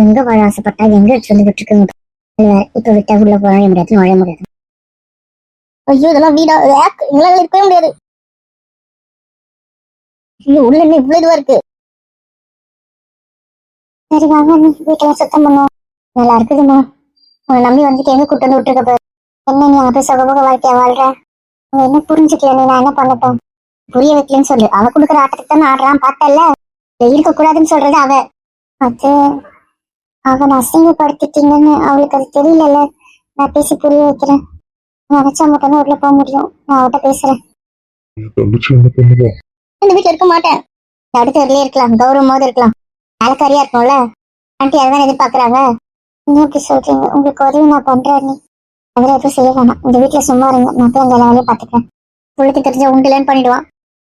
எங்க வாழ ஆசைப்பட்டா எங்க எடுத்து வந்துகிட்டு இருக்குங்க. இப்ப விட்டா உள்ள போக முடியாது, நுழைய முடியாது. ஐயோ இதெல்லாம் வீடா எங்களால இருக்கவே முடியாது. ஐயோ உள்ள என்ன இவ்வளவு இதுவா இருக்கு. சரி வாங்க வீட்டெல்லாம் சுத்தம் பண்ணுவோம். நல்லா இருக்குதுமா. உன்னை நம்பி வந்துட்டு எங்க கூட்டு வந்து விட்டுருக்க பாரு. என்ன நீ அங்க போய் சுகபோக வாழ்க்கையா வாழ்ற? உங்க என்ன புரிஞ்சுக்கல, நீ நான் என்ன பண்ணட்டும்? புரிய வைக்கலன்னு சொல்லு. அவ கொடுக்குற ஆட்டத்துக்கு தானே ஆடுறான், பார்த்தல. இருக்க கூடாதுன்னு சொல்றது அவ. அது அவனை அசிங்கப்படுத்திட்டீங்கன்னு அவளுக்கு அது தெரியல. நான் பேசி புரிய வைக்கிறேன். நினைச்சா மட்டும் தான் உள்ள போக முடியும். நான் அவட்ட பேசுறேன். இந்த வீட்டுல இருக்க மாட்டேன். அடுத்த வீட்லயே இருக்கலாம், கௌரவமாவது இருக்கலாம். வேலைக்காரியா இருக்கும்ல. ஆண்டி அதான் எதிர்பார்க்கறாங்க. நீங்க எப்படி சொல்றீங்க? உங்களுக்கு உதவி நான் பண்றேன். நீ அதெல்லாம் எப்ப செய்ய வேணாம். இந்த வீட்டுல சும்மா இருங்க, நான் போய் அந்த வேலையை பாத்துக்கிறேன். உங்களுக்கு தெரிஞ்ச உண்டுலன்னு பண்ணிடுவான்.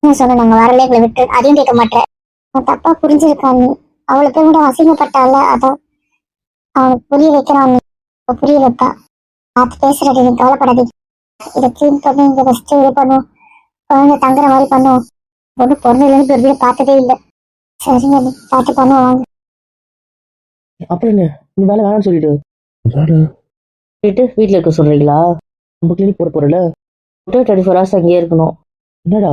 நான் சொன்னேன் நாங்க வரல, எங்களை விட்டு அதையும் கேட்க மாட்டேன். நான் தப்பா புரிஞ்சிருக்கான். நீ அவளை போய் கூட அசிங்கப்பட்டால, அதான் அவனுக்கு புரிய வைக்கிறான். நீ புரிய வைப்பா. பார்த்து பேசுறது, நீ கவலைப்படாதீங்க. இதை கிளீன் பண்ணி இங்க ஃபஸ்ட்டு இது பண்ணுவோம். குழந்தை தங்குற மாதிரி பண்ணுவோம். ஒன்று பிறந்ததுலேருந்து பெரிய பார்த்ததே இல்லை. சரிங்க, நீ பார்த்து பண்ணுவோம் வாங்க. அப்புறம் என்ன, நீ வேலை வேணாம்னு சொல்லிட்டு வீட்டில் இருக்க சொல்றீங்களா? நம்ம கிளினிக் போறல 24 hours அங்கேயே இருக்கணும். என்னடா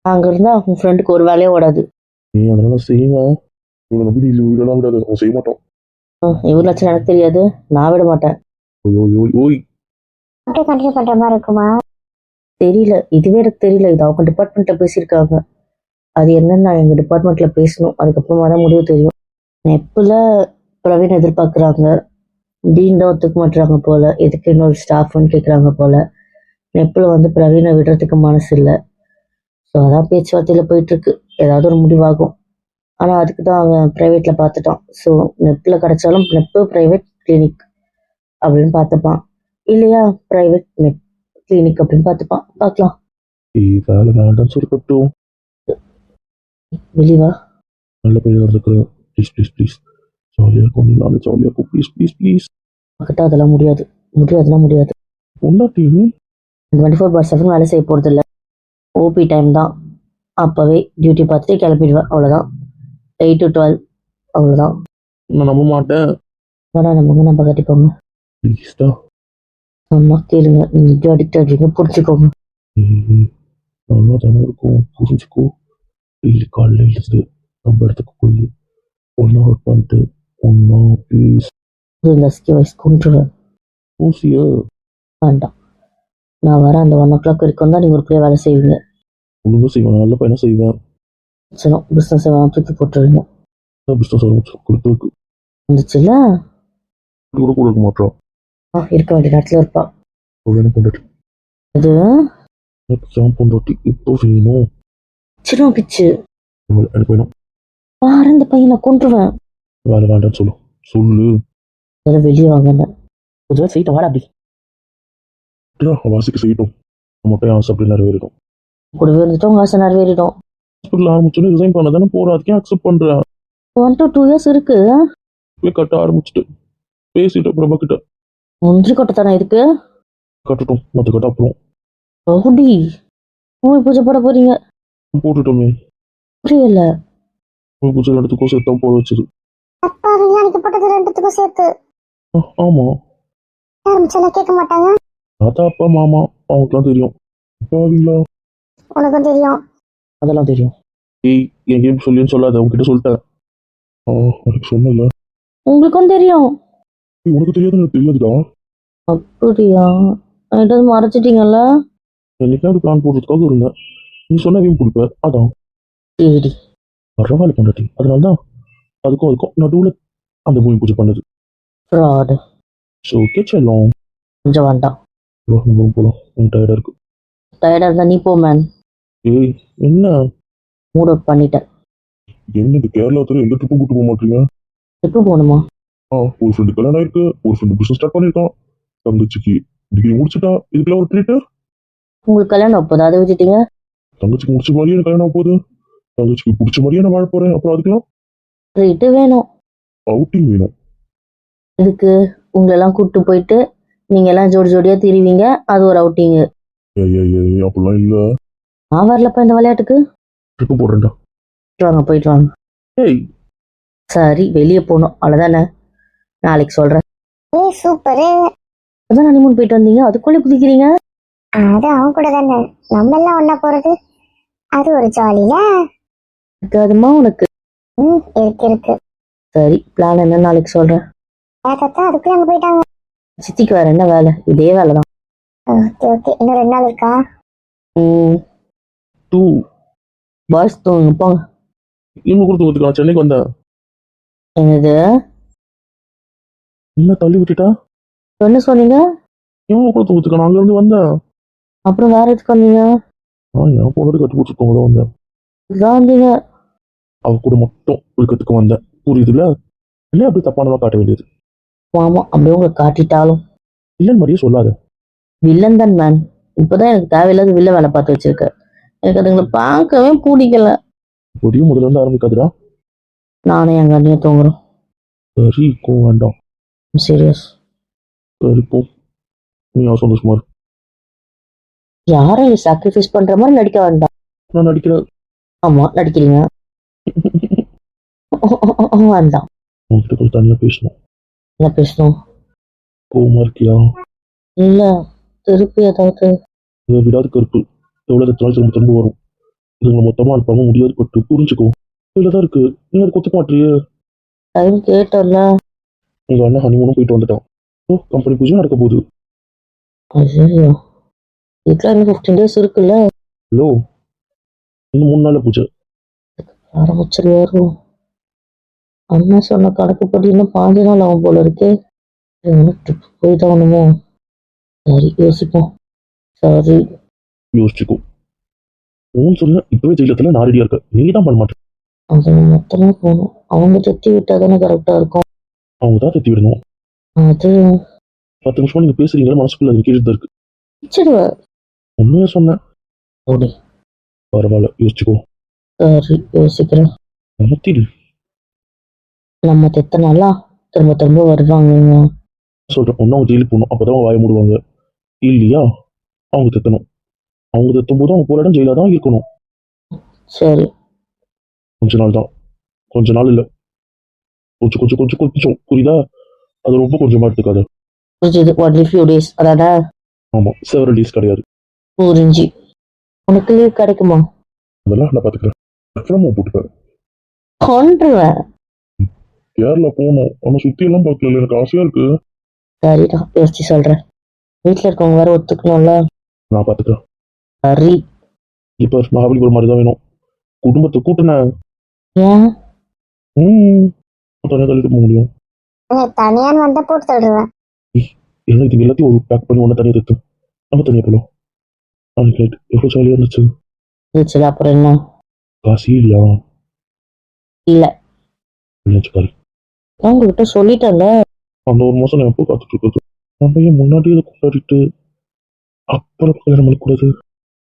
அங்க இருந்தா உன் ஃப்ரெண்டுக்கு ஒரு வேலையே ஓடாது. நீ அதெல்லாம் செய்வேன். இவனை நம்பி நீ விடலாம் விடாது, அவன் செய்ய மாட்டான். இவ்வளோ லட்சம் எனக்கு தெரியாது, நான் விட மாட்டேன். ஓய் அப்படியே கண்டினியூ பண்ற மாதிரி இருக்குமா? தெரியல, இதுவே எனக்கு தெரியல. இது அவங்க டிபார்ட்மெண்ட்ல பேசியிருக்காங்க. அது என்னன்னு நான் எங்க டிபார்ட்மெண்ட்ல பேசணும். அதுக்கப்புறமா தான் முடிவு தெரியும். நெப்பில் பிரவீன் எதிர்பார்க்குறாங்க. டீன் தான் ஒத்துக்க மாட்டுறாங்க போல. எதுக்கு இன்னொரு ஸ்டாஃப்னு கேட்குறாங்க போல. நெப்பில் வந்து பிரவீனை விடுறதுக்கு மனசு இல்லை. ஸோ அதான் பேச்சுவார்த்தையில் போயிட்டு இருக்கு. ஏதாவது ஒரு முடிவாகும். ஆனால் அதுக்கு தான் அவன் ப்ரைவேட்டில் பார்த்துட்டான். ஸோ நெப்பில் கிடைச்சாலும் நெப்பு ப்ரைவேட் கிளினிக் அப்படின்னு பார்த்துப்பான், இல்லையா ப்ரைவேட் நெட் கிளினிக் அப்படின்னு பார்த்துப்பான். பார்க்கலாம். வேலை வேண்டாம்னு சொல்லட்டும். வெளிவா நல்ல பையன் இருக்கிறேன். ப்ளீஸ் ப்ளீஸ் ப்ளீஸ், ஜாலியாக இருக்கும். நானும் ஜாலியாக இருக்கும். Please please please. பக்கத்தா அதெல்லாம் முடியாது. முடியாதுன்னா முடியாது. ஒன்னாட்டி 24/7 வேலை செய்ய போகிறது இல்லை. ஓபி டைம் தான். அப்போவே டியூட்டி பார்த்துட்டு கிளம்பிடுவேன், அவ்வளோதான். 8 to 12 அவ்வளோதான். நான் நம்ப மாட்டேன். வேணா நம்ம கட்டிப்போங்க. ப்ளீஸ்டா. சொன்னா கேளுங்க. நீங்க இப்படி அடிக்ட் ஆகிடுங்க, புரிஞ்சுக்கோங்க. நல்லா தானே இருக்கும், புரிஞ்சுக்கோ. டெய்லி காலையில் எழுந்து நம்ம இடத்துக்கு போய் ஒன்றா ஒர்க் பண்ணிட்டு ஒன்றா ப்ளீஸ். இந்த ஸ்கி வயசு கொண்டுருவேன். ஊசியா வேண்டாம், நான் வரேன். அந்த 1 o'clock வரைக்கும் தான் நீங்கள் ஒரு வேலை செய்வீங்க. ஒழுங்காக செய்வேன், நல்ல பையனாக செய்வேன். சரி, பிஸ்னஸ் தூக்கி போட்டுருவீங்க. பிஸ்னஸ் ஆரம்பிச்சு கொடுத்துருக்கு வந்துச்சுல்ல. கூட கூட இருக்க மாட்டான். இருக்க வேண்டிய நேரத்தில் இருப்பா. வேணும் கொண்டாட்டி. இது எனக்கு பொண்டாட்டி இப்போ வேணும். சின்ன பிச்சு. எனக்கு வேணும். பாரு, இந்த பையனை கொண்டுருவேன். வேலை வேண்டாம்னு சொல்லு சொல்லு. அதெல்லாம் வெளியே வாங்க. கொஞ்சம் செய்யிட்ட வாடா அப்படி. வாசிக்க செய்யட்டும். மட்டும் ஆசை அப்படி நிறைவேறிடும். கூடவே இருந்துட்டு உங்க ஆசை நிறைவேறிடும். ஹாஸ்பிட்டல் ஆரம்பிச்சோன்னு ரிசைன் பண்ண தானே போகிறேன். அதுக்கே அக்செப்ட் பண்ணுறேன். 1 to 2 years இருக்கு. கட்ட ஆரம்பிச்சுட்டு பேசிட்டு பிரபா கிட்ட முந்திரி கொட்டை தானே இதுக்கு. கட்டட்டும், மற்ற கட்ட அப்புறம் ரவுடி பூமி பூஜை போட போறீங்க. போட்டுட்டோமே. புரியல. பூஜை இடத்துக்கும் சேர்த்தான் போட வச்சது. அப்பா விஞ்ஞானிக்கு போட்டது ரெண்டுத்துக்கும் சேர்த்து. ஆமா, ஆரம்பிச்செல்லாம் கேட்க மாட்டாங்க. தாத்தா அப்பா மாமா அவங்களுக்குலாம் தெரியும். பாவீங்களா? உனக்கும் தெரியும். அதெல்லாம் தெரியும். ஏய், என் கேம் சொல்லின்னு சொல்லாத, உங்ககிட்ட சொல்லிட்டேன். எனக்கு சொன்னல. உங்களுக்கும் தெரியும். உனக்கு தெரியாது, எனக்கு தெரியாதுடா. அப்படியா? என்கிட்ட மறைச்சிட்டீங்கல்ல. என்னைக்காவது பிளான் போடுறதுக்காக இருந்தேன். நீ சொன்னதையும் கொடுப்ப, அதான். சரி, பரவாயில்ல பொண்டாட்டி. அதனால்தான் அதுக்கும் நடுவில் அந்த பூமி பூஜை பண்ணது. ஃப்ராடு. ஸோ கேச்செல்லாம் கொஞ்சம் வேண்டாம். நம்ம போகலாம். எனக்கு டயர்டாக இருக்கு. டயர்டாக இருந்தா நீ போ மேன். ஏய் என்ன மூட் அவுட் பண்ணிட்டேன். என்ன இந்த கேரளாத்துல எந்த ட்ரிப்பும் கூட்டு போக மாட்டீங்க? எப்போ போகணுமா? ஒரு ஃப்ரெண்டு கல்யாணம் ஆயிருக்கு, ஒரு ஃப்ரெண்டு பிசினஸ் ஸ்டார்ட் பண்ணிருக்கான், தங்கச்சிக்கு டிகிரி முடிச்சுட்டா. இதுக்கெல்லாம் ஒரு ட்ரீட். உங்களுக்கு கல்யாணம் அப்போது அதை விட்டுட்டீங்க. தங்கச்சிக்கு முடிச்ச மாதிரியே எனக்கு கல்யாணம் போகுது. தங்கச்சிக்கு பிடிச்ச மாதிரியே நான் வாழ போறேன். அப்புறம் அதுக்கெல்லாம் ட்ரீட்டு வேணும். அவுட்டிங் வேணும். இதுக்கு உங்களெல்லாம் கூப்பிட்டு போயிட்டு நீங்க எல்லாம் ஜோடி ஜோடியா திரிவீங்க, அது ஒரு அவுட்டிங்கு. ஏய் அப்படிலாம் இல்ல. நான் வரலப்பா இந்த விளையாட்டுக்கு. ட்ரிப்பு போடுறேன்டா. போயிட்டு வாங்க. ஏய் சரி வெளியே போகணும் அவ்வளோதானே, நாளைக்கு சொல்கிறேன். ஏய் சூப்பரு. அதான் ஹனிமூன் போயிட்டு வந்தீங்க, அதுக்குள்ளே குதிக்கிறீங்க. அது அவன் கூட தானே, நம்ம எல்லாம் ஒண்ணா போறது, அது ஒரு ஜாலில. இருக்காதுமா உனக்கு. இருக்கு இருக்கு. சரி பிளான் என்ன நாளைக்கு சொல்கிறேன். ஏத்தா அதுக்குள்ள அங்க போயிட்டாங்க. சித்திக்கு வேற என்ன வேலை, இதே வேலை தான். ஓகே ஓகே, இன்னும் 2 நாள் இருக்கா? டூ பாய்ஸ் தூங்க போங்க. இன்னும் கூட தூக்கத்துக்கு நான் சென்னைக்கு வந்தேன். என்னது, என்ன தள்ளி விட்டுட்டா? என்ன சொன்னீங்க? இவங்க கூட தூக்கத்துக்கு நான் அங்கேருந்து வந்தேன். அப்புறம் வேற எதுக்கு வந்தீங்க? என் பொண்ணு கட்டி பிடிச்சிருக்கவங்க தான் வந்தேன். இதான் வந்தீங்க. அவ கூட மட்டும் இருக்கிறதுக்கு வந்தேன், புரியுதுல்ல? இல்லை அப்படி தப்பானவா காட்ட வேண்டியது. ஆமா அப்படியே உங்களை காட்டிட்டாலும் இல்லைன்னு மாதிரியே சொல்லாத. வில்லன் தான் மேன். இப்போதான் எனக்கு தேவையில்லாத வில்ல வேலை பார்த்து வச்சிருக்க. எனக்கு அதுங்களை பார்க்கவே பிடிக்கல. பொடியும் முதல்ல இருந்து ஆரம்பிக்காதுடா. நானே எங்க அண்ணியை தூங்குறோம். சரி கோவம் வேண்டாம். சீரியஸ். சரி போ, நீ சந்தோஷமா இரு. யாரையும் சாக்ரிஃபைஸ் பண்ற மாதிரி நடிக்க வேண்டாம். நான் நடிக்கிறேன். ஆமா நடிக்கிறீங்க. வேண்டாம். உங்ககிட்ட கொஞ்சம் தனியாக பேசணும். என்ன பேசணும்? கோவமா இருக்கியா? இல்ல, திருப்பி ஏதாவது. இதை விடாது கருப்பு, எவ்வளோ எத்தனை திரும்ப திரும்ப வரும். இதுங்களை மொத்தமாக அனுப்பாம முடியாது பட்டு புரிஞ்சுக்கோ. இதில் தான் இருக்கு, நீ அதை கொத்த மாட்டியே. டைம் கேட்டோம்ல. உங்கள் அண்ணன் ஹனிமூனும் போயிட்டு வந்துட்டான். ஓ கம்பெனி பூஜை நடக்க போகுது. ஐயோ, இதுல இன்னும் 15 days இருக்குல்ல. ஹலோ, இன்னும் 3 நாள் பூஜை. ஆரம்பிச்சிருவாரு. அண்ணா சொன்ன கணக்குப்படி இன்னும் 5 நாள் ஆகும் போல இருக்கே. ட்ரிப் போய் தான் ஒண்ணுமோ. சரி யோசிப்போம். சரி யோசிச்சுக்கோ. உன் சொன்ன இப்பவே ஜெயிலத்தில் நான் ரெடியாக இருக்க, நீ தான் பண்ண மாட்டேன். அது மொத்தமா போகணும். அவங்க சுத்தி விட்டா தானே கரெக்டா இருக்கும். அவங்க தான் தத்தி விடணும். அது 10 நிமிஷமா நீங்கள் பேசுறீங்களா, மனசுக்குள்ள அது கேட்டுட்டு தான் இருக்கு. வச்சிடுவேன். உண்மையாக சொன்னேன். ஓடி. பரவாயில்ல யோசிச்சுக்கோ. சரி யோசிக்கிறேன். அமர்த்திடு. நம்ம தெத்தனாலாம் திரும்ப திரும்ப வருவாங்க. சொல்கிறேன், ஒன்றும் அவங்க ஜெயிலுக்கு போகணும், அப்போ தான் வாய மூடுவாங்க. இல்லையா அவங்க தெத்தணும். அவங்க தெத்தும் போது அவங்க போகிற இடம் ஜெயிலாக தான் இருக்கணும். சரி கொஞ்ச நாள் தான், கொஞ்ச நாள் இல்லை, கொஞ்சம் கொஞ்சம் கொஞ்சம் கொஞ்சம் புரியுதா? அது ரொம்ப கொஞ்சமாக எடுத்துக்காத. புரிஞ்சுது. ஒன்லி ஃபியூ டேஸ் அதானே? ஆமாம், செவரல் டேஸ் கிடையாது. புரிஞ்சு. உனக்கு லீவ் கிடைக்குமா? அதெல்லாம் நான் பார்த்துக்கிறேன். அப்புறமா போட்டுப்பேன். கொன்றுவேன். கேரளா போகணும், ஆனால் சுற்றி எல்லாம் பார்க்கல, எனக்கு ஆசையாக இருக்கு. சரிடா யோசிச்சு சொல்றேன். வீட்டுல இருக்கவங்க வேற ஒத்துக்கணும்ல. நான் பார்த்துக்கிறேன். சரி. இப்போ மகாபலிபுரம் மாதிரி தான் வேணும். குடும்பத்தை கூட்டினேன். ஏன்? தனியாக தள்ளிட்டு போக முடியும். தனியான்னு வந்தா போட்டு தள்ளுவேன். இல்லை இது எல்லாத்தையும் ஒரு பேக் பண்ணி ஒன்று தனியாக தத்து நம்ம தனியாக போகலாம். நாளைக்கு நைட் எவ்வளோ ஜாலியாக இருந்துச்சு. சரி அப்புறம் என்ன? காசு இல்லையா? இல்ல, இல்லைச்சு பாரு. நான் உங்ககிட்ட சொல்லிட்டேன்ல. அந்த 1 மாதம் நான் எப்போ காத்துட்டு இருக்கிறது. நம்ம ஏன் முன்னாடியே இதை கொண்டாடிட்டு அப்புறம் கல்யாணம் பண்ணக்கூடாது?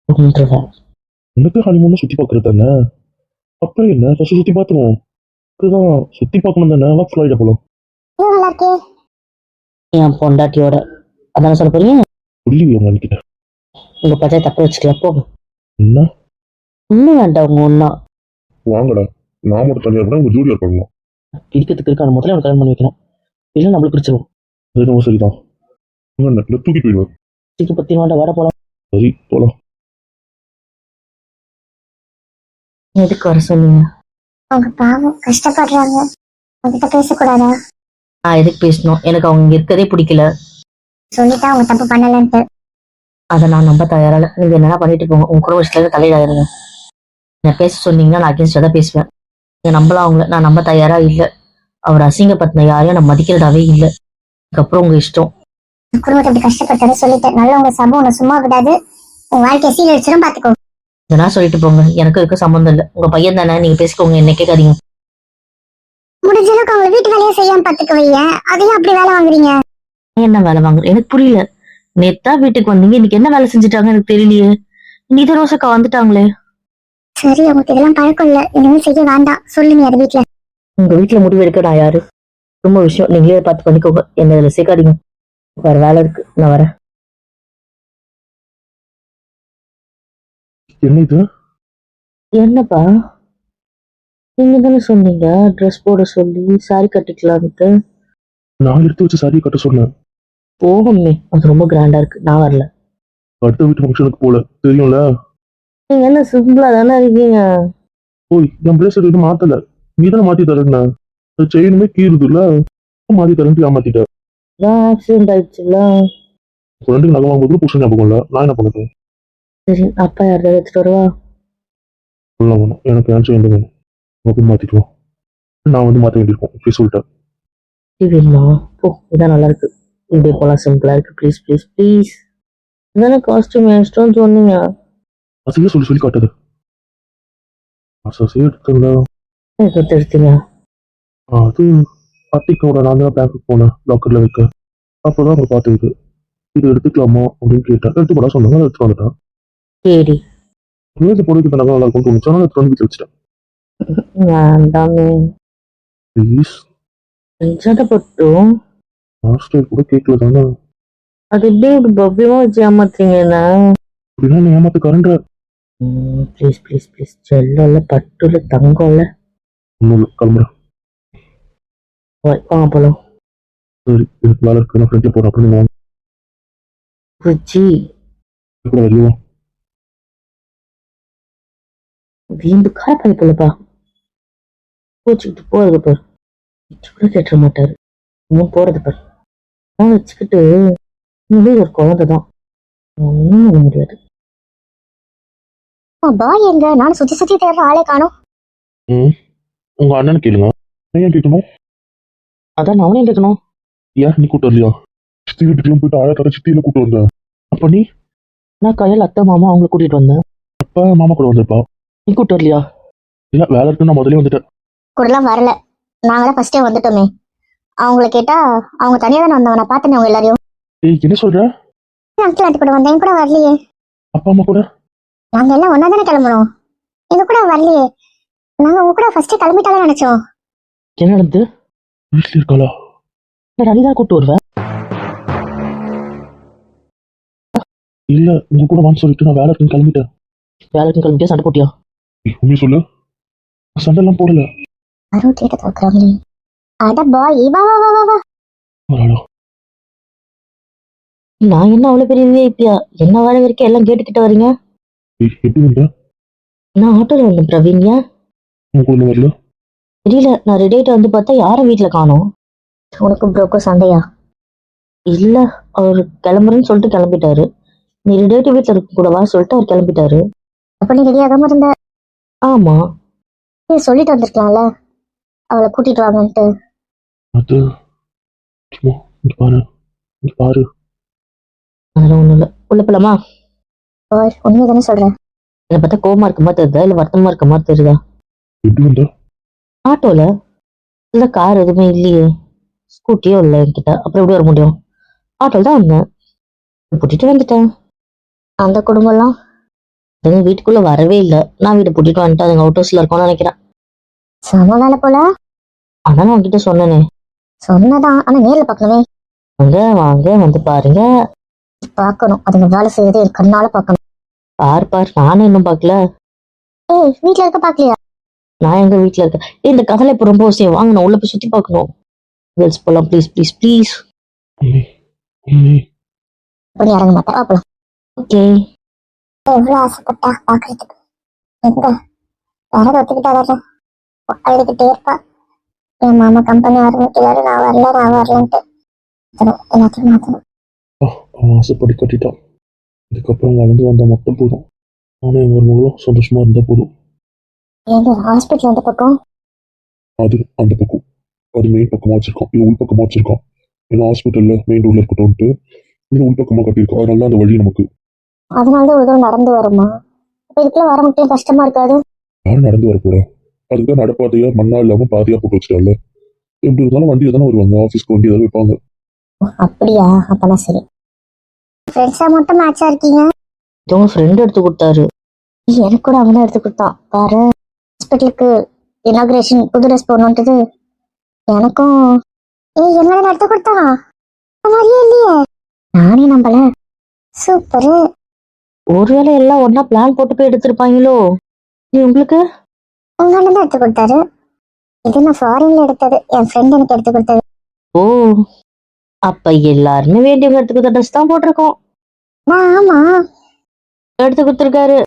கொன்றுவேன். உனக்கு ஹனிமூன் சுற்றி பார்க்குறது தானே, அப்புறம் என்ன ஃபஸ்ட்டு சுற்றி பார்த்துருவோம். இதுதான் சுற்றி பார்க்கணும் தானே, வா ஃப்ளைட்டை போகலாம். நல்லா இருக்கே. என் பொண்டாட்டியோட அதான சொல்ல போறீங்க? சொல்லி அவங்க அன்னைக்கிட்ட உங்க பச்சை தப்பு வச்சுக்கலாம் போகும். என்ன இன்னும் வேண்டாம் உங்க ஒன்னா. வாங்கடா, நான் மட்டும் தனியாக இருந்தால் உங்கள் ஜூனியர் பண்ணலாம். இருக்கிறதுக்கு இருக்கான முதல்ல அவனை கல்யாணம் பண்ணி வைக்கணும். இல்லை நம்மளுக்கு பிடிச்சிருவோம். அது என்னவோ சரிதான். நெட்டில் தூக்கி போயிடுவேன். சீக்கு பத்தி வேண்டாம், வர போலாம். சரி போகலாம். எதுக்கு வர சொன்னீங்க? அவங்க பாவம் கஷ்டப்படுறாங்க, அவங்ககிட்ட பேசக்கூடாதா? நான் எதுக்கு பேசணும்? எனக்கு அவங்க இங்க இருக்கதே பிடிக்கல. சொல்லிட்டா அவங்க தப்பு பண்ணலன்ட்டு. அதை நான் நம்ப தயாரால. நீங்க என்னன்னா பண்ணிட்டு போங்க, உங்க கூட விஷயத்துல தலையிடாயிருங்க. என்ன பேச சொன்னீங்கன்னா நான் அகேன்ஸ்டா தான் பேசுவேன். நீங்க நம்பலாம் அவங்கள, நான் நம்ப தயாரா இல்லை. அவர் அசிங்கப்பத்தின யாரையும் நான் மதிக்கிறதாவே இல்லை. அதுக்கப்புறம் உங்க இஷ்டம். குடும்பத்தை இப்படி கஷ்டப்பட்டதை சொல்லிட்டேன். நல்ல உங்க சபம் உன்னை சும்மா விடாது, உன் வாழ்க்கையை சீரழிச்சிடும் பாத்துக்கோ. இதெல்லாம் சொல்லிட்டு போங்க, எனக்கு இருக்க சம்மந்தம் இல்லை. உங்க பையன் தானே, நீங்க பேசிக்கோங்க, என்ன கேட்காதீங்க. முடிஞ்ச அளவுக்கு அவங்க வீட்டு வேலையை செய்யாம பாத்துக்க வைய, அதையும் அப்படி வேலை வாங்குறீங்க. என்ன வேலை வாங்குற எனக்கு புரியல. நேத்தா வீட்டுக்கு வந்தீங்க, இன்னைக்கு என்ன வேலை செஞ்சுட்டாங்க எனக்கு தெரியலையே. இன்னைக்கு ரோசக்கா வந்துட்டாங்களே. சரி, உங்களுக்கு இதெல்லாம் பழக்கம் இல்ல, இனிமே செய்ய வேண்டாம், சொல்லுங்க அது வீட்டுல. உங்க வீட்டுல முடிவு எடுக்க நான் யாரு? ரொம்ப விஷயம், நீங்களே பார்த்து பண்ணிக்கோங்க, என்ன இதுல சேர்க்காதீங்க. வேற வேலை இருக்கு, நான் வரேன். என்ன இது? என்னப்பா? நீங்க தானே சொன்னீங்க ட்ரெஸ் போட சொல்லி சாரி கட்டிக்கலான்ட்டு. நான் எடுத்து வச்ச சாரியை கட்ட சொன்னேன். போகுமே, அது ரொம்ப கிராண்டா இருக்கு, நான் வரல. அடுத்த வீட்டு ஃபங்க்ஷனுக்கு போல தெரியும்ல. நீங்க என்ன சிம்பிளா தானே இருக்கீங்க. ஓய், என் பிரேஸ்லெட் இன்னும் மாத்தல. நீ தானே மாத்தி தரேன்னா. செயினுமே கீறுதுல்ல, மாத்தி தரேன்ட்டு ஏமாத்திட்ட. ஆக்சிடென்ட் ஆயிடுச்சுல. ஃப்ரெண்டுக்கு நகை வாங்கும்போது புருஷன் ஞாபகம் இல்ல, நான் என்ன பண்ணுறது? சரி, அப்பா யாராவது எடுத்துட்டு வருவா. சொல்ல வேணும், எனக்கு ஏன் செயின் வேணும். போய் மாத்திட்டு வா. நான் வந்து மாத்த வேண்டியிருக்கோம் இப்படி சொல்லிட்டேன். வேணுமா? போ, இதான் நல்லா இருக்கு. இப்படியே போலாம், சிம்பிளா இருக்கு. Please please please. இதானே காஸ்டியூம் இஷ்டம்னு சொன்னீங்க. அசையே சொல்லி சொல்லி காட்டுது. அசையே எடுத்துல எனக்கு எடுத்தீங்க. அது அட்டிக்கோட நான் தான் பேங்க்குக்கு போனேன் லாக்கர்ல வைக்க. அப்போதான் அவங்க பார்த்து இது எடுத்துக்கலாமா அப்படின்னு கேட்டேன். எடுத்து போட சொன்னாங்க, அதை எடுத்து வந்துட்டேன். சரி, நேற்று பொழுதுக்கு நகை நல்லா இருக்கும்னு தோணுச்சு, ஆனால் எடுத்து வீட்டில் வச்சுட்டேன். வேண்டாமே. ப்ளீஸ். சட்டப்பட்டும். மாஸ்டர் கூட கேட்கல தானே. அது எப்படி இப்படி பவ்யமா வச்சு ஏமாத்துறீங்க என்ன? அப்படின்னா நீ ஏமாத்துக்காரன்ற. Please please please. செல்லல, பட்டுல, தங்கம்ல. ஒன்றும் இல்லை, கிளம்புறேன். வாங்க போலாம். சரி, எனக்கு வேலை இருக்கு, நான் ஃப்ரெண்ட்ல போகிறேன். அப்புறம் நீங்கள் ருச்சி கூட வரலையா? வீம்பு காப்பாய் போலப்பா. கோச்சுக்கிட்டு போறது பாரு. கூட கேட்ட மாட்டாரு. இன்னும் போறது பாரு. நான் வச்சுக்கிட்டு இன்னும் ஒரு குழந்தை தான். ஒன்றும் பண்ண முடியாது. பாய் எங்க? நானும் சுத்தி சுத்தி தேடுற ஆளே காணோம். ம், உங்கள் அண்ணனை கேளுங்க. ஏன் கேட்கணும்? அதான் அவனையும் கேட்கணும். ஏன் நீ கூட்டு வரலையா? சித்தி வீட்டுக்கு போயிட்டு ஆயிரத்தி சித்தியில கூட்டு வந்தேன். அப்ப நீ நான் கையில் அத்தை மாமா அவங்கள கூட்டிட்டு வந்தேன். அப்பா மாமா கூட வந்திருப்பா. நீ கூட்டு வரலையா? இல்ல, வேலை இருக்குன்னு நான் முதலே வந்துட்டேன். கூடலாம் வரல. நாங்களாம் ஃபர்ஸ்டே வந்துட்டோமே. அவங்கள கேட்டா அவங்க தனியா தானே வந்தாங்க. நான் பார்த்தேன் அவங்க எல்லாரையும். ஏய், என்ன சொல்ற? அங்கிள் ஆண்டி கூட வந்தேன், என் கூட வரலையே. அப்பா அம்மா கூட? நாங்க எல்லாம் ஒன்னா தானே கிளம்பணும். எங்க கூட வரலையே. நாங்க உங்க கூட ஃபர்ஸ்டே கிளம்பிட்டாலும் நினைச்சோம். என்ன நடந்து? வீட்டுல இருக்காளா? அனிதா கூட்டு வருவேன். இல்ல, உங்க கூட வான்னு சொல்லிட்டு நான் வேலை இருக்குன்னு கிளம்பிட்டேன். வேலைக்கு கிளம்பிட்டே சண்டை போட்டியா? உண்மையை சொல்லு. சண்டெல்லாம் போடல. யாரும் கேட்டு தோக்குறாங்களே. அட பாய், வா வா வா வா வா. வராளா? நான் என்ன அவ்வளவு பெரிய விஐபியா? என்ன வர வரைக்கும் எல்லாம் கேட்டுக்கிட்ட வரீங்க? ஏய், எப்படி வந்த? நான் ஆட்டோல வந்தேன் பிரவீன். ஏன் உங்க கூட வரல? தெரியல. நான் ரெடி ஆயிட்டு வந்து பார்த்தா யாரும் வீட்டுல காணோம். உனக்கும் ப்ரோக்கும் சண்டையா? இல்ல, அவர் கிளம்புறேன்னு சொல்லிட்டு கிளம்பிட்டாரு. நீ ரிலேட்டிவ் வீட்டுல இருக்க கூடவா சொல்லிட்டு அவர் கிளம்பிட்டாரு. அப்ப நீ ரெடி ஆகாம இருந்த? ஆமா. நீ சொல்லிட்டு வந்திருக்கலாம்ல அவளை கூட்டிட்டு வாங்கன்ட்டு. அது சும்மா இங்க பாரு, இங்க பாரு. அதெல்லாம் ஒண்ணும் இல்ல. உள்ள போலாமா? பாய், உண்மையை தானே சொல்றேன். என்னை பார்த்தா கோவமா இருக்க மாதிரி தெரியுதா இல்ல வருத்தமா இருக்க மாதிரி தெரியுதா? எப்படி வந்த? ஆட்டோல. இல்ல, கார் எதுவுமே இல்லையே. ஸ்கூட்டியோ இல்லை என்கிட்ட. அப்புறம் எப்படி வர முடியும்? ஆட்டோல தான் வந்தேன். கூட்டிட்டு வந்துட்டேன். அந்த குடும்பம்லாம் எங்க வீட்டுக்குள்ள வரவே இல்லை. நான் வீட்டை கூட்டிட்டு வந்துட்டு அதுங்க அவுட் ஹவுஸ்ல இருக்கோம்னு நினைக்கிறேன். செம வேலை போல. அதான் நான் உங்ககிட்ட சொன்னேனே. சொன்னதான், ஆனா நேர்ல பார்க்கணுமே. வாங்க வாங்க வந்து பாருங்க. பார்க்கணும், அதுங்க வேலை செய்யறது என் கண்ணால பார்க்கணும். பார் நானும் இன்னும் பார்க்கல. ஏய், வீட்டுல இருக்க பாக்கலையா? நான் எங்க வீட்டுல இருக்கேன். இந்த கதலை இப்போ ரொம்ப அவசியம். வாங்க, நான் உள்ள போய் சுத்தி பார்க்கணும். கேர்ள்ஸ் போலாம், ப்ளீஸ் ப்ளீஸ் ப்ளீஸ். அப்படி இறங்க மாட்டேன், வா போலாம். ஓகே. எவ்வளவு ஆசைப்பட்டா பாக்குறதுக்கு. எங்க யாராவது ஒத்துக்கிட்டாரா? அழுதுகிட்டே இருப்பா. என் மாமா கம்பெனி ஆரம்பிக்கிறாரு, நான் வரலன்ட்டு. எல்லாத்தையும் மாத்தணும். அவன் ஆசைப்படி கட்டிட்டான். இதுக்கப்புறம் வளர்ந்து வந்தா மட்டும் போதும். நானும் எங்க மகளும் சந்தோஷமா இருந்தா போதும். எங்க ஹாஸ்பிட்டல் அந்த பக்கம்? அது அந்த பக்கம். அது மெயின் பக்கமா வச்சிருக்கான், இது உள் பக்கமா வச்சிருக்கான். ஏன்னா ஹாஸ்பிட்டல்ல மெயின் ரோட்ல இருக்கட்டும்ட்டு இது உள் பக்கமா கட்டியிருக்கோம். அதனால தான் அந்த வழி நமக்கு. அதனாலதான் ஒரு தடவை நடந்து வருமா? அப்ப இதுக்குள்ள வர மட்டும் கஷ்டமா இருக்காது? யாரும் நடந்து வர போறா? அதுக்குதான் நடப்பாதையா மண்ணா இல்லாம பாதையா போட்டு வச்சிட்டால. எப்படி இருந்தாலும் வண்டியில தானே வருவாங்க, ஆஃபீஸ்க்கு வண்டி ஏதாவது வைப்பாங்க. அப்படியா? அப்பனா சரி. ஃப்ரெண்ட்ஸா மட்டும் மேட்சா இருக்கீங்க. உங்க ஃப்ரெண்ட் எடுத்து கொடுத்தாரு. எனக்கு கூட அவன் எடுத்து கொடுத்தான் பாரு. ஹாஸ்பிட்டலுக்கு இனாகிரேஷன் புது ட்ரெஸ் போடணுன்றது எனக்கும். ஏய், என்ன எடுத்து கொடுத்தான்? மாதிரியே இல்லையே. நானே நம்பல. சூப்பரு. ஒருவேளை எல்லாம் ஒன்னா பிளான் போட்டு போய் எடுத்திருப்பாங்களோ? நீ உங்களுக்கு உங்க அண்ணன் தான் எடுத்து கொடுத்தாரு. இது நான் ஃபாரின்ல எடுத்தது, என் ஃப்ரெண்ட் எனக்கு எடுத்து கொடுத்தது. ஓ, அப்ப எல்லாருமே வேண்டியவங்க எடுத்துக்கிட்ட ட்ரெஸ் தான் போட்டிருக்கோம். ஆமா எடுத்து கொடுத்துருக்காரு.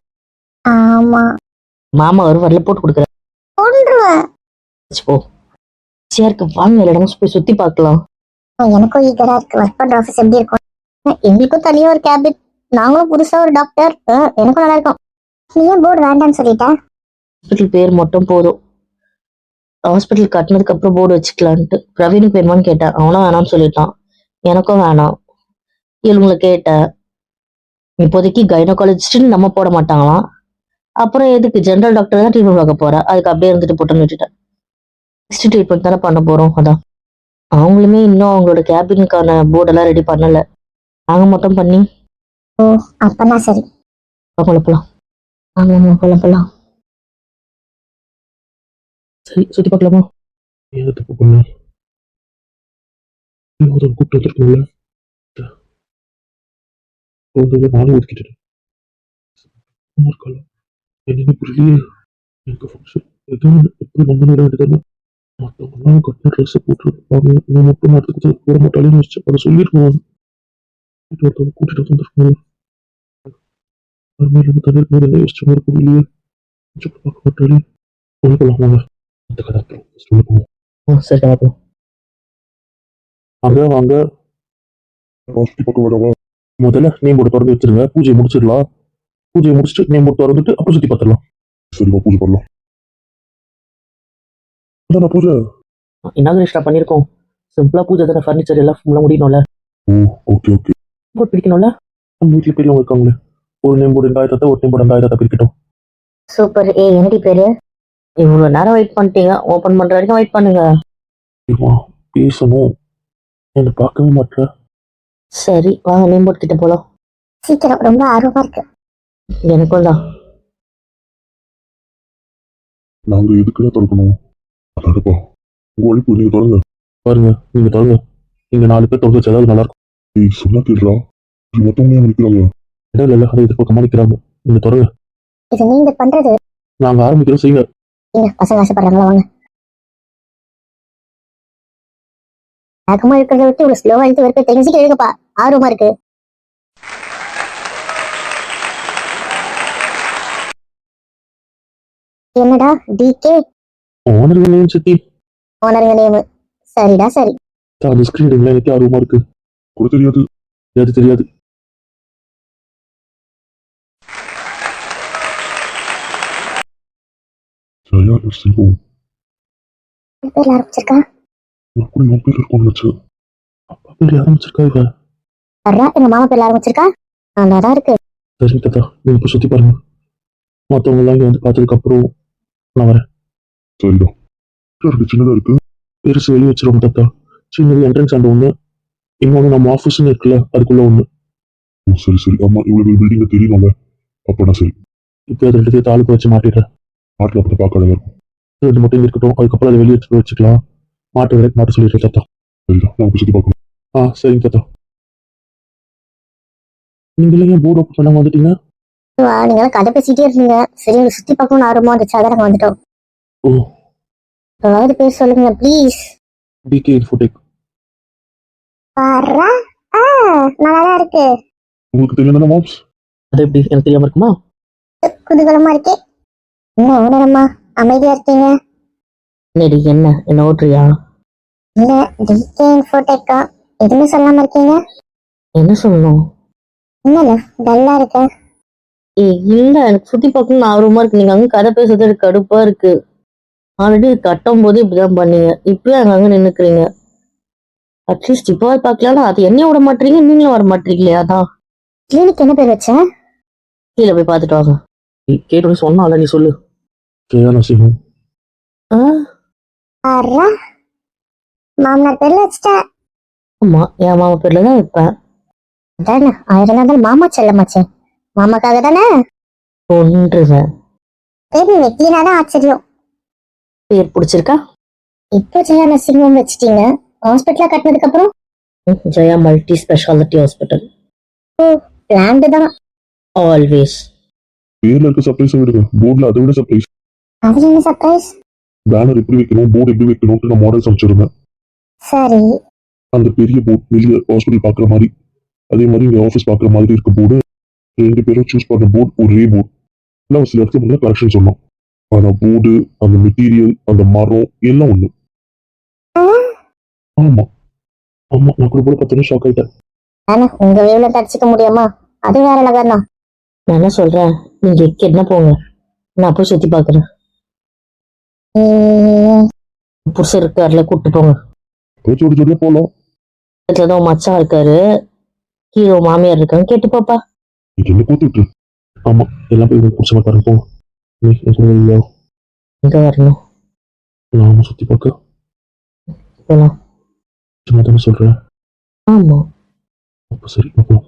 ஆமா மாமா ஒரு வரல போட்டு கொடுக்குறாரு. கொன்றுவேன். போ, சேருக்கு வாங்க, எல்லா இடமும் போய் சுத்தி பார்க்கலாம். எனக்கும் ஈகரா இருக்கு. ஒர்க் பண்ற ஆஃபீஸ் எப்படி இருக்கும்? எங்களுக்கும் தனியா ஒரு கேபின், நாங்களும் புதுசா ஒரு டாக்டர். எனக்கும் நல்லா இருக்கும். நீ ஏன் போர்டு வேண்டான்னு சொல்லிட்ட? ஹாஸ்பிட்டல் பேர் மட்டும் போதும். ஹாஸ்பிட்டல் கட்டினதுக்கு அப்புறம் போர்டு வச்சுக்கலான்ட்டு பிரவீனுக்கு வேணுமான்னு கேட்டேன். அவனும் வேணாம்னு சொல்லிட்டான். எனக்கும் வேணாம். இவங்களை கேட்டேன். இப்போதைக்கு கைனகாலஜிஸ்ட்னு நம்ம போட மாட்டாங்களாம். அப்புறம் எதுக்கு ஜெனரல் டாக்டர் தான் ட்ரீட்மெண்ட் பார்க்க போறேன், அதுக்கு அப்படியே இருந்துட்டு போட்டோன்னு விட்டுட்டேன். நெக்ஸ்ட் ட்ரீட்மெண்ட் தானே பண்ண போறோம். அதான் அவங்களுமே இன்னும் அவங்களோட கேபினுக்கான போர்டெல்லாம் ரெடி பண்ணல. நாங்க மட்டும் பண்ணி ஓ அப்பனா சரி. குழப்பலாம். ஆமா குழப்பலாம். சரி, சுத்தி பார்க்கலாமா? ஏன் தப்பு பண்ண கூப்பிட்டு வந்துருக்கணும்ல. நானும் ஒதுக்கிட்டேன். என்னன்னு புரியலையே. எனக்கு ஃபங்க்ஷன் எதுவும் எப்படி வந்து விட வேண்டியதானே. மற்றவங்கலாம் கட்டின ட்ரெஸ்ஸை போட்டுருப்பாங்க, இவன் மட்டும் நடத்துக்கிட்டு போட மாட்டாளேன்னு வச்சு அதை சொல்லியிருக்கணும். ஒருத்தவங்க கூட்டிட்டு வந்துருக்கணும். நம்ம தண்ணீர் போது என்ன யோசிச்ச மாதிரி புரியலையே. பார்க்க மாட்டாளே. சொல்லலாம் வாங்க. அந்த கதை அப்புறம் சொல்லுவோம். சரி பார்க்கலாம். அங்க வாங்க. ஹாஸ்பிட்டல் பக்கம் வரவா? முதல்ல நேம் போர்டு திறந்து வச்சிருங்க, பூஜையை முடிச்சிடலாம். பூஜையை முடிச்சுட்டு நேம் போர்டு திறந்துட்டு அப்புறம் சுத்தி பார்த்துடலாம். சரிவா, பூஜை பண்ணலாம். அதான் பூஜை இனாகிரேஷன் பண்ணியிருக்கோம். சிம்பிளா பூஜை தானே, ஃபர்னிச்சர் எல்லாம் ஃபுல்லாக முடியணும்ல. ஓ ஓகே ஓகே. போட்டு பிடிக்கணும்ல. நம்ம வீட்டில் பெரியவங்க இருக்காங்களே, ஒரு நேம் போர்டு காயத்தை, ஒரு நேம் போர்டு காயத்தை பிரிக்கட்டும். சூப்பர். என்னடி பேரு? இவ்வளோ நேரம் வெயிட் பண்ணிட்டீங்க, ஓப்பன் பண்ற வரைக்கும் வெயிட் பண்ணுங்க. பேசணும், என்னை பார்க்கவே மாட்டேன். சரி வாங்க, நேம் போர்டு கிட்ட போலாம். சீக்கிரம், ரொம்ப ஆர்வமா இருக்கு. எனக்கும் தான். நாங்க எதுக்குள்ள திறக்கணும்? அதாடப்பா, உங்க ஒழிப்பு நீங்க தொடங்க. பாருங்க, நீங்க தொடங்க. நீங்க 4 பேர் தொடர்ந்து வச்சாதான் நல்லா இருக்கும். ஏய் சொன்னா கேட்றா, மொத்தமே நிற்கிறாங்க. இடம் இல்லை, அதை எதிர்பக்கமா நிற்கிறாங்க. நீங்க தொடங்க. இது நீங்க பண்றது. நாங்க ஆரம்பிக்கிறோம், செய்யுங்க. பசங்க ஆசைப்படுறாங்களா? வாங்க. வேகமா இருக்கிறத விட்டு ஒரு ஸ்லோவா இழுத்து வரைக்கும் தெரிஞ்சுக்க எழுதுப்பா. ஆர்வமா இருக்கு. என்னடா டிகே? ஓனருங்க நேம் சித்தி. ஓனருங்க நேம். சரிடா சரி. அந்த ஸ்கிரீன் எனக்கு ஆர்வமா இருக்கு. கூட தெரியாது. தெரியாது. சரியா செய்வோம். பேர்ல ஆரம்பிச்சிருக்கா? அப்படி உன் பேர் இருக்கும்னு வச்சு அப்பா பேர் ஆரம்பிச்சிருக்கா இவ. வர்றா, எங்க மாமா பேர்ல ஆரம்பிச்சிருக்கா. நல்லாதான் இருக்கு. சரி தாத்தா, நீங்க இப்போ சுத்தி பாருங்க. மற்றவங்க எல்லாம் இங்க வந்து பார்த்ததுக்கு அப்புறம் நான் வரேன். சரிடா. இருக்கு சின்னதா இருக்கு. பெருசு வெளியே வச்சிருவோம் தாத்தா. சின்னது என்ட்ரன்ஸ் அந்த ஒண்ணு, இன்னொன்னு நம்ம ஆஃபீஸ்னு இருக்குல்ல அதுக்குள்ள ஒண்ணு. ஓ சரி சரி. ஆமா, இவ்வளவு பில்டிங் தெரியணும்ல. அப்பனா சரி. இப்போ அதை 2 ஆளுக்கு வச்சு மாட்டிடுறேன். மாட்டில் அப்படி பார்க்க இருக்கும். 2 மட்டும் இருக்கட்டும், அதுக்கப்புறம் அதை வெளியே எடுத்து வச்சுக்கலாம். மாட்டு வரைக்கும் மாட்ட சொல்லிடுறேன் தாத்தா. சரிடா, நான் சுத்தி பார்க்கணும். சரிங்க தாத்தா. நீங்களே ஏன் போர்டு ஓப்பன் பண்ணாம வந்துட்டீங்க? நீங்க கதை பேசிட்டே இருந்தீங்க. சரி, சுத்தி பார்க்கணும்னு ஆர்வமா இருந்துச்சு, அதான் நாங்க வந்துட்டோம். ஓ, ஏதாவது பேர் சொல்லுங்க ப்ளீஸ். Decay Infotech. வர்றா. நல்லாதான் இருக்கு. உங்களுக்கு தெரியும் தானே மாம்ஸ்? அது எப்படி எனக்கு தெரியாம இருக்குமா? குதூகலமா இருக்கே. என்ன ஓனரம்மா அமைதியா இருக்கீங்க? என்னடி என்ன ஓட்டுறியா? இல்ல, டிகே இன்ஃபோடெக்கா எதுவுமே சொல்லாம இருக்கீங்க. என்ன சொல்லணும்? என்னல டல்லா இருக்க? இல்ல, எனக்கு சுத்தி பார்க்கணும்னு ஆர்வமா இருக்கு. நீங்க அங்க கதை பேசுறது எனக்கு கடுப்பா இருக்கு. ஆல்ரெடி கட்டும் போது இப்படிதான் பண்ணீங்க, இப்பயும் அங்க நின்னுக்கிறீங்க. அட்லீஸ்ட் இப்போ பார்க்கலாம்னா அது என்ன விட மாட்டீங்க, நீங்களும் வர மாட்டீங்களே. அதான் கிளினிக் என்ன பேர் வச்ச? கீழே போய் பார்த்துட்டு வாங்க. கேட்டு சொன்னால நீ சொல்லு. நரசிங்கம். வர்றா. மாமனார் பேர்ல வச்சுட்ட. ஆமா, என் மாமா பேர்ல தான் வைப்பேன். அதானே, 1000 நாள் மாமா செல்லமாச்சே, மாமாக்காக தானே. ஒன்றுவேன். பேர் நீ வைக்கலினாதான் ஆச்சரியம். பேர் பிடிச்சிருக்கா? இப்போ ஜெயா நர்சிங்கம் வச்சுட்டீங்க, ஹாஸ்பிட்டலா கட்டினதுக்கு அப்புறம்? Jaya multi speciality hospital. Planned தான். ஆல்வேஸ். பேர்ல இருக்க சர்ப்ரைஸ் விடுங்க, போர்ட்ல அதை விட சர்ப்ரைஸ். அதுல என்ன சர்ப்ரைஸ்? பேனர் எப்படி வைக்கணும், போர்டு எப்படி வைக்கணும்னு நான் மாடல்ஸ் அமைச்சிருந்தேன். சரி. அந்த பெரிய போர்டு வெளியே ஹாஸ்பிட்டல் பார்க்குற மாதிரி, அதே மாதிரி இங்கே ஆஃபீஸ் பார்க்குற மாதிரி இருக்க போர்டு, 2 பேரும் சூஸ் பண்ண போர்டு ஒரே போர்டு. எல்லாம் சில இடத்துல மட்டும் கரெக்ஷன் சொன்னோம். ஆனா போர்டு, அந்த மெட்டீரியல், அந்த மரம் எல்லாம் ஒண்ணு. ஆமா ஆமா, நான் கூட போல பார்த்தோன்னே ஷாக் ஆயிட்டேன். ஆனா உங்க வேவ்ல தடிச்சுக்க முடியுமா? அது வேற நகர் தான். நான் என்ன சொல்றேன், நீங்க என்ன போங்க, நான் போய் சுத்தி பாக்குறேன். புருஷன் இருக்காருல, கூப்பிட்டு போங்க. ஜோடி ஜோடியா போலாம். இடத்துலதான் உன் மச்சான் இருக்காரு, கீழே உன் மாமியார் இருக்காங்க, கேட்டு பாப்பா. நீங்க என்ன கூத்துட்டு? ஆமா, எல்லாம் போய் உங்களுக்கு பிடிச்ச மாதிரி பாருங்க போங்க. நீ இல்லையா? எங்க வரணும்? நாம சுத்தி பார்க்க போலாம். சும்மா தானே சொல்றேன். ஆமா. அப்ப சரி, நான் போலாம்.